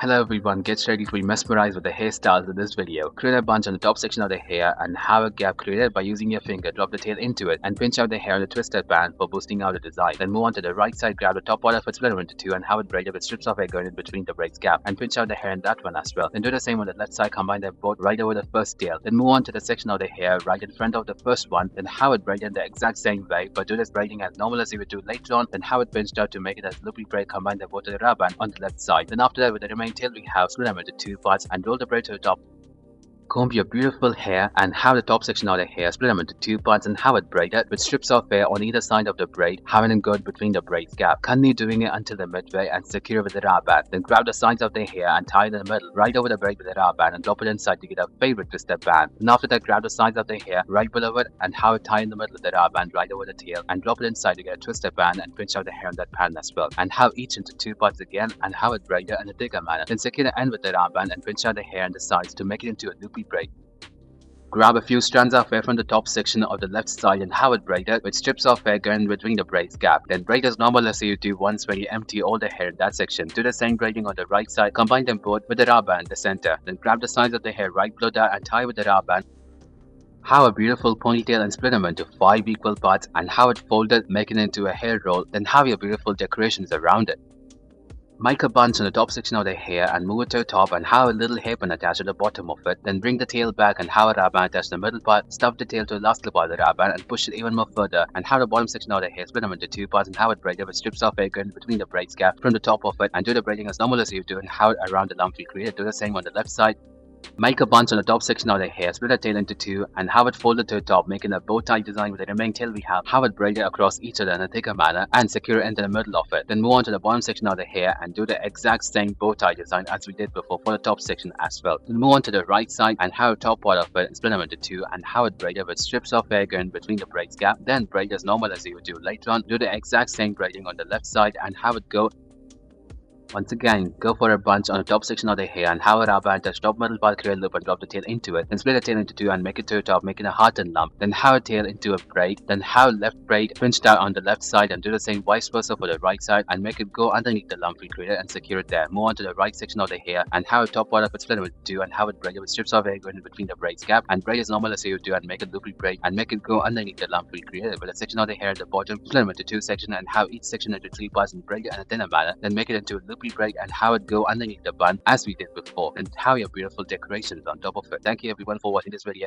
Hello everyone, get ready to be mesmerized with the hairstyles in this video. Create a bunch on the top section of the hair and have a gap created by using your finger. Drop the tail into it and pinch out the hair in a twisted band for boosting out the design. Then move on to the right side, grab the top part of it, split it into two and have it braided with strips of hair going in between the braids gap and pinch out the hair in that one as well. Then do the same on the left side, combine them both right over the first tail. Then move on to the section of the hair right in front of the first one. Then have it braided the exact same way, but do this braiding as normal as you would do later on. Then have it pinched out to make it as loopy braid, combine them both to the rubber band on the left side. Then after that, with the remaining tail we have split them into two parts and roll the braid to the top. Comb your beautiful hair and have the top section of the hair, split them into two parts and have it braided with strips of hair on either side of the braid, having it go between the braids gap. Continue doing it until the midway and secure with the rubber band. Then grab the sides of the hair and tie it in the middle, right over the braid with the rubber band and drop it inside to get a favorite twisted band. And after that, grab the sides of the hair right below it and have it tie in the middle with the rubber band right over the tail and drop it inside to get a twisted band and pinch out the hair in that band as well. And have each into two parts again and have it braided in a thicker manner. Then secure the end with the rubber band and pinch out the hair on the sides to make it into a loopy braid. Grab a few strands of hair from the top section of the left side and have it braided with strips of hair going between the braids gap. Then braid as normal as you do once when you empty all the hair in that section. Do the same braiding on the right side, combine them both with the rubber band in the center. Then grab the sides of the hair right below that and tie with the rubber band. Have a beautiful ponytail and split them into 5 equal parts and have it folded, making it into a hair roll. Then have your beautiful decorations around it. Make a bunch on the top section of the hair and move it to the top and have a little hairpin attached to the bottom of it. Then bring the tail back and have a rubber band attached to the middle part. Stuff the tail to the last clip of the rubber band and push it even more further and have the bottom section of the hair, split them into two parts and have it braided with strips of hair going between the braids gap from the top of it and do the braiding as normal as you do and have it around the lump we created. Do the same on the left side. Make a bunch on the top section of the hair, split the tail into two and have it folded to the top, making a bow tie design with the remaining tail we have it braided across each other in a thicker manner and secure it into the middle of it. Then move on to the bottom section of the hair and do the exact same bow tie design as we did before for the top section as well. Then move on to the right side and have the top part of it and split them into two and have it braided with strips of hair going between the braids gap. Then braid as normal as you would do later on. Do the exact same braiding on the left side and have it go. Once again, go for a bunch on the top section of the hair and have a rubber band touch top middle part, create a loop and drop the tail into it. Then split the tail into two and make it to the top, making a heart and lump. Then have a tail into a braid. Then have left braid pinched out on the left side and do the same vice versa for the right side and make it go underneath the lump we created and secure it there. Move on to the right section of the hair and have a top part of it split into two and have it braided with strips of hair going in between the braids gap and braid as normal as you do and make a loopy braid and make it go underneath the lump we created with a section of the hair at the bottom, split them into two sections and have each section into three parts and braid it in a thinner manner. Then make it into a loopy braid and have it go underneath the bun as we did before and have your beautiful decorations on top of it. Thank you everyone for watching this video.